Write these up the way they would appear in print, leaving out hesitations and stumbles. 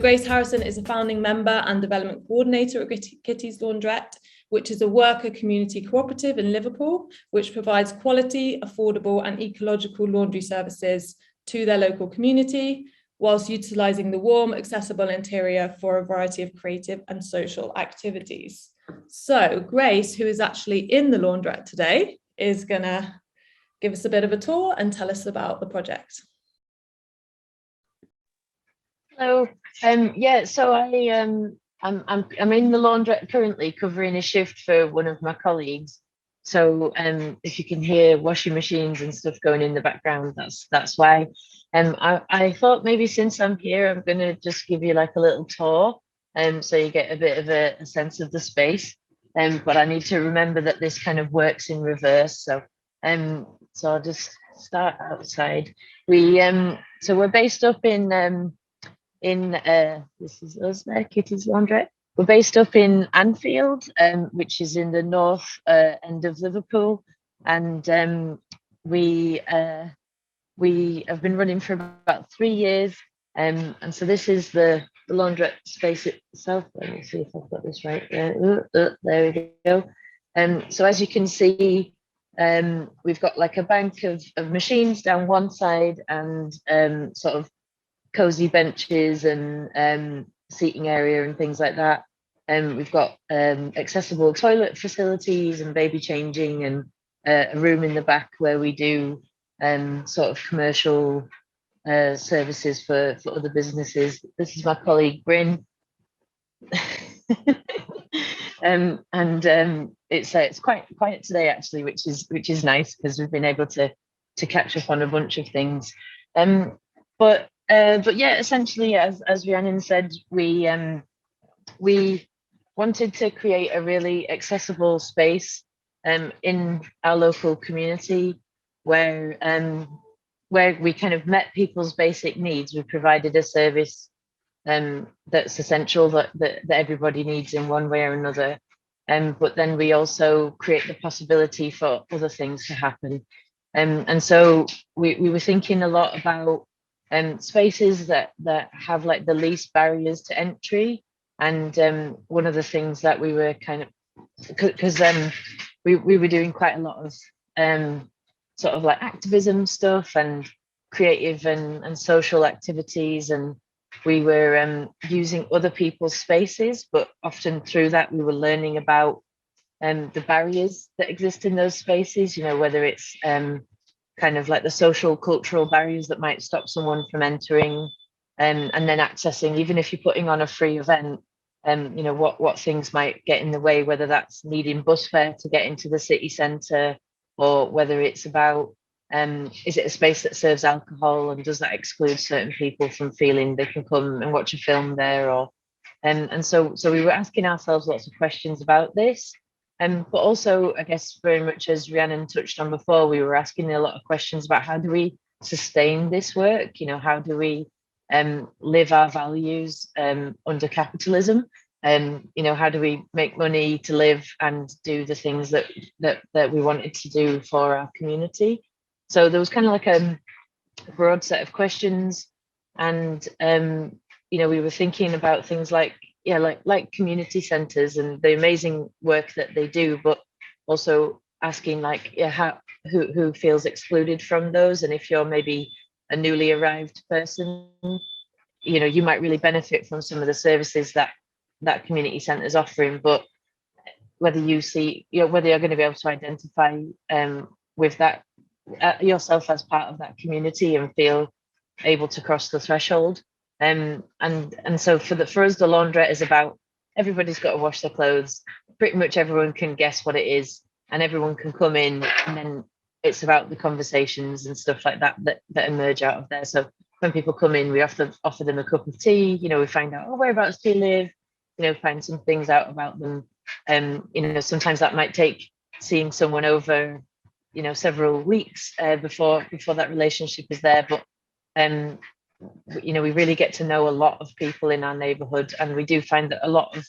Grace Harrison is a founding member and development coordinator at Kitty's Laundrette, which is a worker community cooperative in Liverpool, which provides quality, affordable and ecological laundry services to their local community, whilst utilising the warm, accessible interior for a variety of creative and social activities. So Grace, who is actually in the laundrette today, is going to give us a bit of a tour and tell us about the project. Hello. Yeah, so I'm in the laundrette currently, covering a shift for one of my colleagues. So if you can hear washing machines and stuff going in the background, that's why. I thought maybe since I'm here, I'm going to just give you like a little tour, so you get a bit of a sense of the space. But I need to remember that this kind of works in reverse. So I'll just start outside. So we're based up in this is us there, Kitty's Laundrette. We're based up in Anfield, which is in the north end of Liverpool, and we have been running for about 3 years, and so this is the laundrette space itself. Let me see if I've got this right. There we go. So as you can see, we've got like a bank of machines down one side, and sort of cozy benches and seating area and things like that. We've got accessible toilet facilities and baby changing, and a room in the back where we do sort of commercial services for other businesses. This is my colleague Bryn. It's quite quiet today actually, which is nice because we've been able to catch up on a bunch of things. But yeah, essentially, as Rhiannon said, we wanted to create a really accessible space in our local community where we kind of met people's basic needs. We provided a service that's essential that everybody needs in one way or another. But then we also create the possibility for other things to happen. And so we were thinking a lot about spaces that have like the least barriers to entry. And one of the things that we were kind of, because we were doing quite a lot of sort of like activism stuff and creative and social activities, and we were using other people's spaces, but often through that we were learning about the barriers that exist in those spaces, you know, whether it's kind of like the social cultural barriers that might stop someone from entering and then accessing, even if you're putting on a free event, you know, what things might get in the way, whether that's needing bus fare to get into the city centre, or whether it's about is it a space that serves alcohol and does that exclude certain people from feeling they can come and watch a film there, or and so we were asking ourselves lots of questions about this. But also, I guess, very much as Rhiannon touched on before, we were asking a lot of questions about how do we sustain this work? You know, how do we live our values under capitalism? You know, how do we make money to live and do the things that we wanted to do for our community? So there was kind of like a broad set of questions, and you know, we were thinking about things like, yeah, like community centres and the amazing work that they do, but also asking like, yeah, who feels excluded from those, and if you're maybe a newly arrived person, you know, you might really benefit from some of the services that community centre is offering, but whether you see, you know, whether you're going to be able to identify with that yourself as part of that community and feel able to cross the threshold. And so for us, the laundrette is about everybody's got to wash their clothes. Pretty much everyone can guess what it is, and everyone can come in, and then it's about the conversations and stuff like that emerge out of there. So when people come in, we offer them a cup of tea. You know, we find out, oh, whereabouts do you live? You know, find some things out about them. You know, sometimes that might take seeing someone over, you know, several weeks before that relationship is there. But you know, we really get to know a lot of people in our neighbourhood, and we do find that a lot of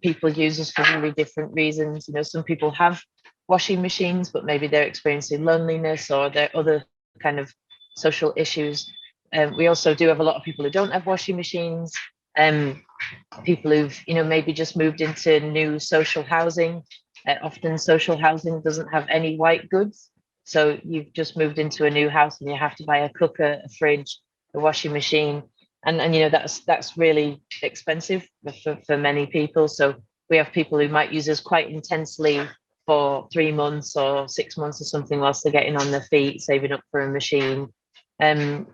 people use us for really different reasons. You know, some people have washing machines, but maybe they're experiencing loneliness or there are other kind of social issues. We also do have a lot of people who don't have washing machines, people who've, maybe just moved into new social housing. Often social housing doesn't have any white goods. So you've just moved into a new house and you have to buy a cooker, a fridge, a washing machine. And that's really expensive for many people. So we have people who might use us quite intensely for 3 months or 6 months or something whilst they're getting on their feet, saving up for a machine. It's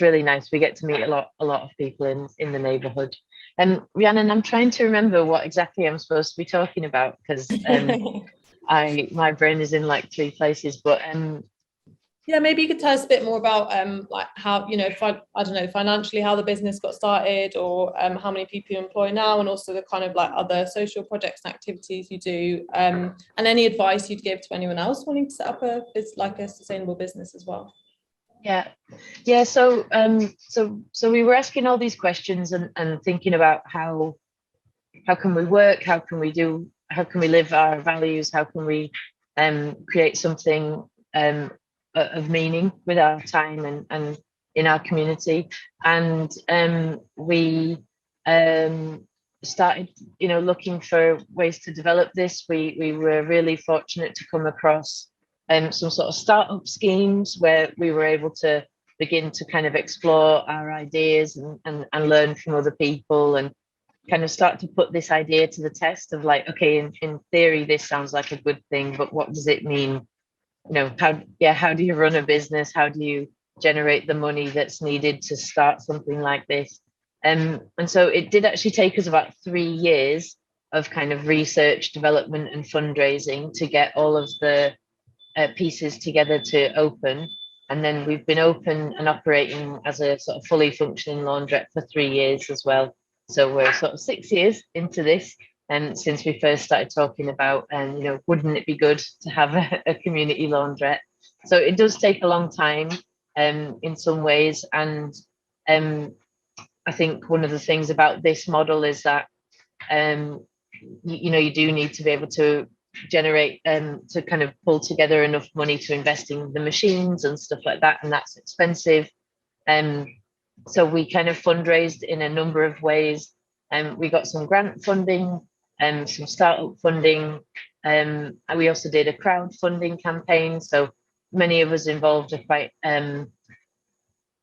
really nice. We get to meet a lot of people in the neighbourhood. And Rhiannon, I'm trying to remember what exactly I'm supposed to be talking about, because my brain is in like 3 places. But yeah, maybe you could tell us a bit more about like how, I don't know, financially how the business got started, or how many people you employ now, and also the kind of like other social projects and activities you do, and any advice you'd give to anyone else wanting to set up a sustainable business as well. Yeah. So we were asking all these questions and thinking about how can we work, how can we live our values, how can we create something of meaning with our time and in our community. And we started looking for ways to develop this. We were really fortunate to come across some sort of startup schemes where we were able to begin to kind of explore our ideas and learn from other people, and kind of start to put this idea to the test of like, okay, in theory this sounds like a good thing, but what does it mean? How do you run a business? How do you generate the money that's needed to start something like this? And so it did actually take us about 3 years of kind of research, development and fundraising to get all of the pieces together to open. And then we've been open and operating as a sort of fully functioning laundrette for 3 years as well. So we're sort of 6 years into this, and since we first started talking about, wouldn't it be good to have a community laundrette? So it does take a long time in some ways. And I think one of the things about this model is that, you do need to be able to generate to kind of pull together enough money to invest in the machines and stuff like that, and that's expensive. So we kind of fundraised in a number of ways, and we got some grant funding and some startup funding, and we also did a crowdfunding campaign. So many of us involved are quite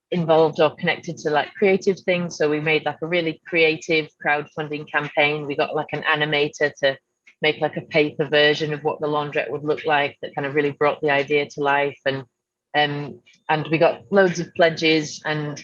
involved or connected to like creative things, so we made like a really creative crowdfunding campaign. We got like an animator to make like a paper version of what the laundrette would look like, that kind of really brought the idea to life. And we got loads of pledges, and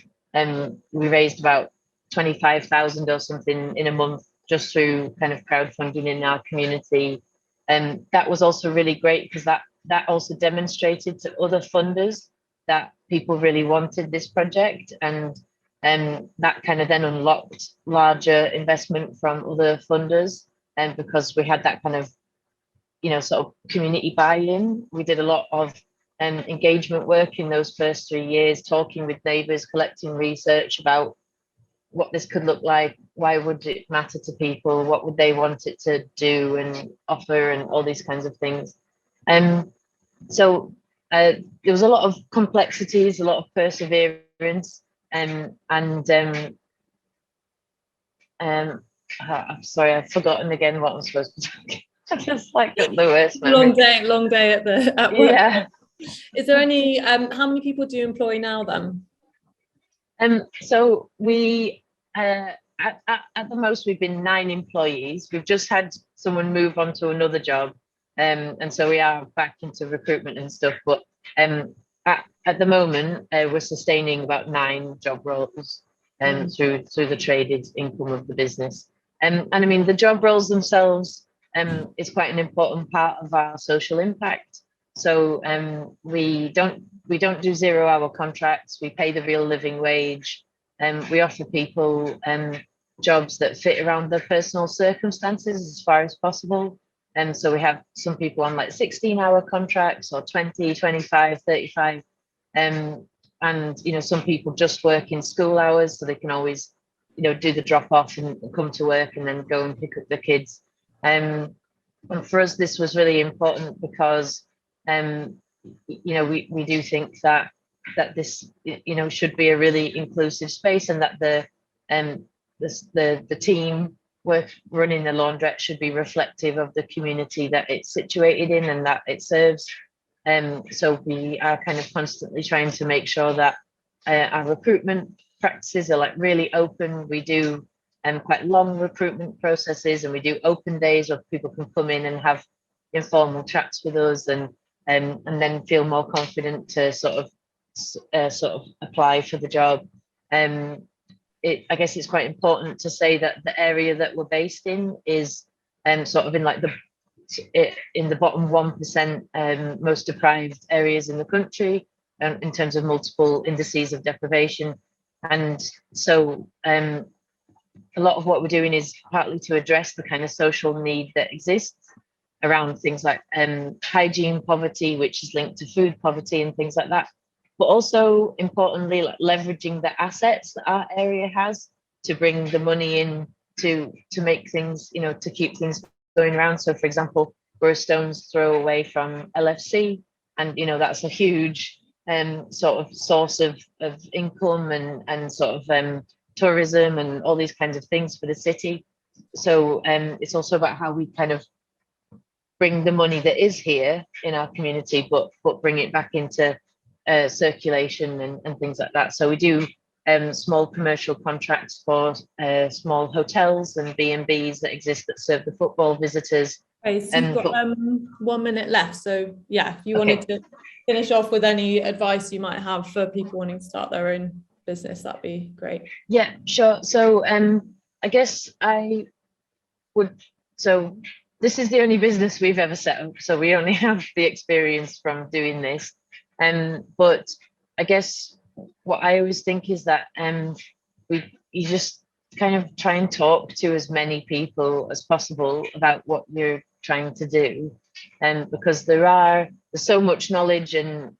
we raised about 25,000 or something in a month just through kind of crowdfunding in our community. And that was also really great, because that also demonstrated to other funders that people really wanted this project, and that kind of then unlocked larger investment from other funders. And because we had that kind of, sort of community buy-in, we did a lot of engagement work in those first 3 years, talking with neighbours, collecting research about what this could look like, why would it matter to people, what would they want it to do and offer, and all these kinds of things. So there was a lot of complexities, a lot of perseverance, I'm sorry, I've forgotten again what I'm supposed to talk. I just like got the worst memory. Long day at work. Yeah. Is there any how many people do you employ now then? So we at the most we've been 9 employees. We've just had someone move on to another job, and so we are back into recruitment and stuff. But at the moment we're sustaining about 9 job roles through the traded income of the business. And I mean, the job roles themselves is quite an important part of our social impact. So we don't do 0-hour contracts. We pay the real living wage, and we offer people jobs that fit around their personal circumstances as far as possible. And so we have some people on like 16-hour contracts, or 20, 25, 35. And some people just work in school hours, so they can always do the drop off and come to work and then go and pick up the kids. And for us this was really important, because we do think that this, you know, should be a really inclusive space, and that the team running the laundrette should be reflective of the community that it's situated in and that it serves. So we are kind of constantly trying to make sure that our recruitment practices are like really open. We do quite long recruitment processes, and we do open days where people can come in and have informal chats with us, and then feel more confident to sort of apply for the job. I guess it's quite important to say that the area that we're based in is sort of in like in the bottom 1% most deprived areas in the country, in terms of multiple indices of deprivation. And so a lot of what we're doing is partly to address the kind of social need that exists around things like hygiene poverty, which is linked to food poverty and things like that. But also importantly, like leveraging the assets that our area has to bring the money in to make things, you know, to keep things going around. So for example, we're a stone's throw away from LFC, and you know, that's a huge sort of source of income and sort of tourism and all these kinds of things for the city. So it's also about how we kind of bring the money that is here in our community, but bring it back into circulation and things like that. So we do small commercial contracts for small hotels and B&Bs that exist that serve the football visitors. Okay, so you've got 1 minute left. So yeah, if you wanted to finish off with any advice you might have for people wanting to start their own business, that'd be great. Yeah, sure. So I guess I would, so this is the only business we've ever set up, so we only have the experience from doing this. But I guess what I always think is that you just kind of try and talk to as many people as possible about what you're trying to do, because there's so much knowledge and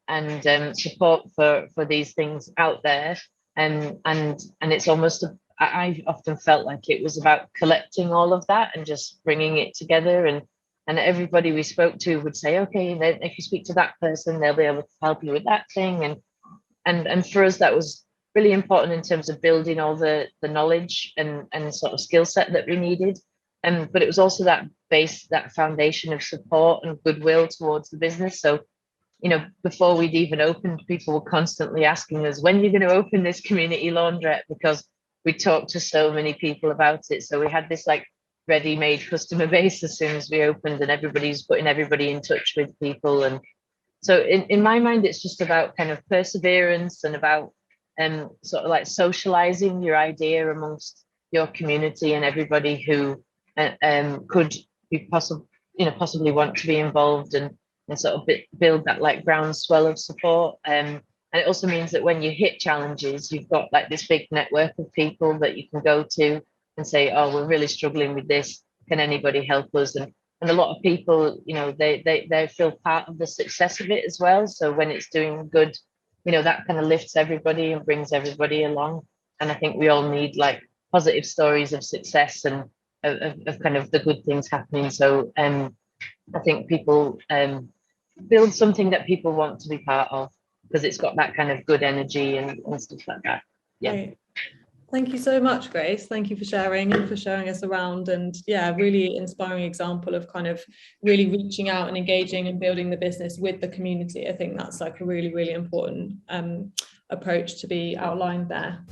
support for these things out there, and it's almost I often felt like it was about collecting all of that and just bringing it together, and everybody we spoke to would say, okay, then if you speak to that person, they'll be able to help you with that thing. And for us, that was really important in terms of building all the knowledge and sort of skill set that we needed. But it was also that base, that foundation of support and goodwill towards the business. So, you know, before we'd even opened, people were constantly asking us, when are you going to open this community laundrette? Because we talked to so many people about it. So we had this like ready-made customer base as soon as we opened, and everybody's putting everybody in touch with people. And so in my mind, it's just about kind of perseverance and about sort of like socializing your idea amongst your community and everybody who could be possibly want to be involved, and sort of build that like groundswell of support. And it also means that when you hit challenges, you've got like this big network of people that you can go to and say, oh, we're really struggling with this. Can anybody help us? And a lot of people, you know, they feel part of the success of it as well. So when it's doing good, you know, that kind of lifts everybody and brings everybody along. And I think we all need like positive stories of success and of kind of the good things happening. So I think people build something that people want to be part of, because it's got that kind of good energy and stuff like that. Yeah. Right. Thank you so much, Grace. Thank you for sharing and for showing us around, and yeah, really inspiring example of kind of really reaching out and engaging and building the business with the community. I think that's like a really, really important approach to be outlined there.